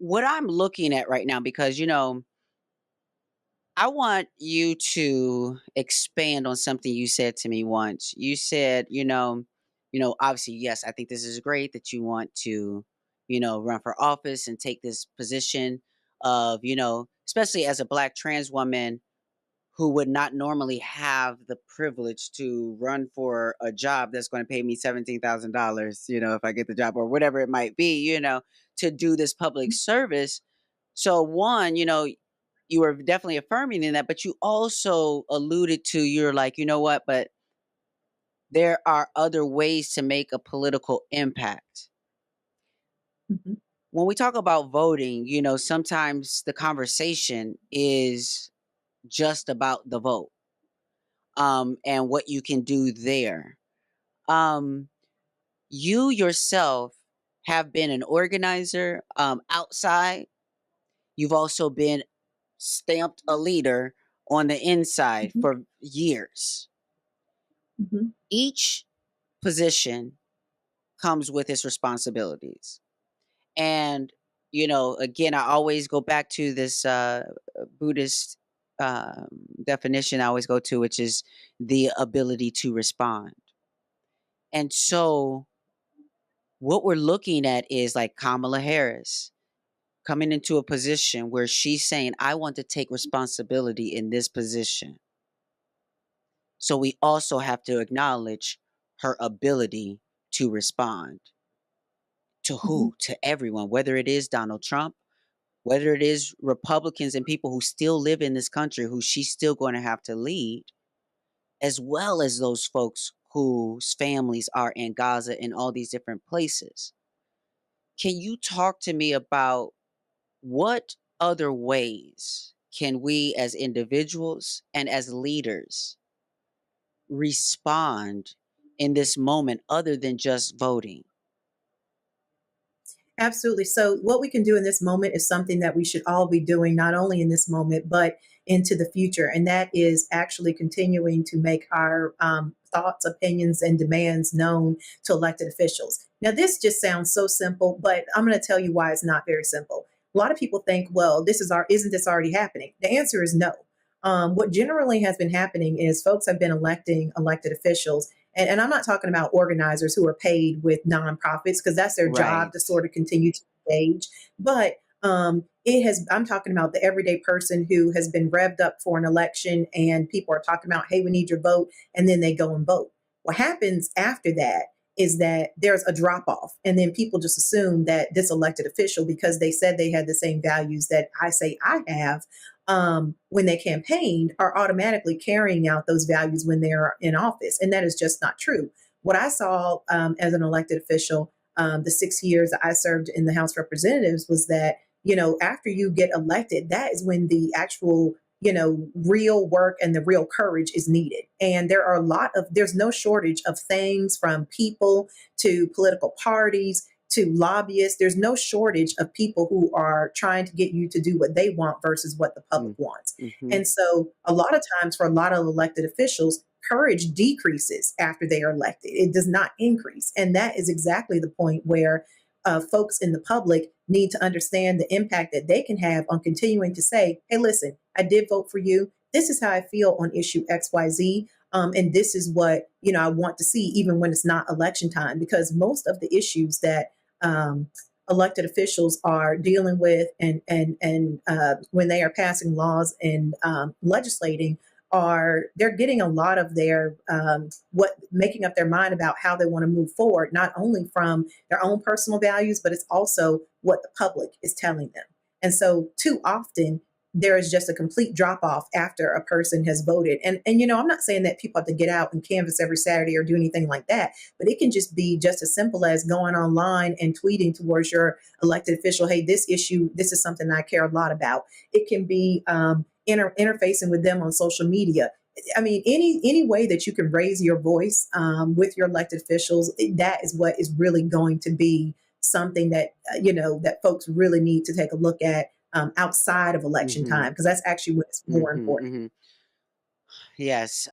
what I'm looking at right now, because, I want you to expand on something you said to me once. You said, obviously, yes, I think this is great that you want to, run for office and take this position of, especially as a black trans woman who would not normally have the privilege to run for a job that's going to pay me $17,000, if I get the job or whatever it might be, to do this public service. So one, you were definitely affirming in that, but you also alluded to, you're like, you know what, but there are other ways to make a political impact. Mhm. When we talk about voting, sometimes the conversation is just about the vote, and what you can do there. Um, you yourself have been an organizer, outside. You've also been stamped a leader on the inside Mhm. for years. Mhm. Each position comes with its responsibilities. And, again, I always go back to this Buddhist um, definition I always go to, which is the ability to respond. And so, what we're looking at is like Kamala Harris coming into a position where she's saying, I want to take responsibility in this position. So we also have to acknowledge her ability to respond. To Mhm. who? To everyone, whether it is Donald Trump, whether it is Republicans and people who still live in this country who she's still going to have to lead, as well as those folks whose families are in Gaza and all these different places. Can you talk to me about what other ways can we as individuals and as leaders respond in this moment other than just voting? Absolutely. So, what we can do in this moment is something that we should all be doing, not only in this moment, but into the future. And that is actually continuing to make our thoughts, opinions, and demands known to elected officials. Now, this just sounds so simple, but I'm going to tell you why it's not very simple. A lot of people think, well, isn't this already happening? The answer is no. What generally has been happening is folks have been electing elected officials, and I'm not talking about organizers who are paid with nonprofits because that's their job Right. to sort of continue to engage. But I'm talking about the everyday person who has been revved up for an election and people are talking about, hey, we need your vote. And then they go and vote. What happens after that is that there's a drop off. And then people just assume that this elected official, because they said they had the same values that I say I have, when they campaigned, are automatically carrying out those values when they're in office. And that is just not true. What I saw as an elected official, the 6 years that I served in the House of Representatives, was that, after you get elected, that is when the actual, real work and the real courage is needed. And there's no shortage of things, from people to political parties to lobbyists. There's no shortage of people who are trying to get you to do what they want versus what the public Mm, wants. mhm. And so, a lot of times, for a lot of elected officials, courage decreases after they are elected. It does not increase. And that is exactly the point where folks in the public need to understand the impact that they can have on continuing to say, hey, listen, I did vote for you. This is how I feel on issue XYZ. And this is what, I want to see, even when it's not election time, because most of the issues that um, elected officials are dealing with, and when they are passing laws and legislating, are they're getting a lot of their what making up their mind about how they want to move forward, not only from their own personal values, but it's also what the public is telling them. And so, too often, there is just a complete drop off after a person has voted. And I'm not saying that people have to get out and canvass every Saturday or do anything like that, but it can just be just as simple as going online and tweeting towards your elected official, hey, this is something I care a lot about. It can be interfacing with them on social media. I mean, any way that you can raise your voice with your elected officials, that is what is really going to be something that that folks really need to take a look at outside of election time, Mhm. because that's actually when it's more Mhm, important. mhm. Yes.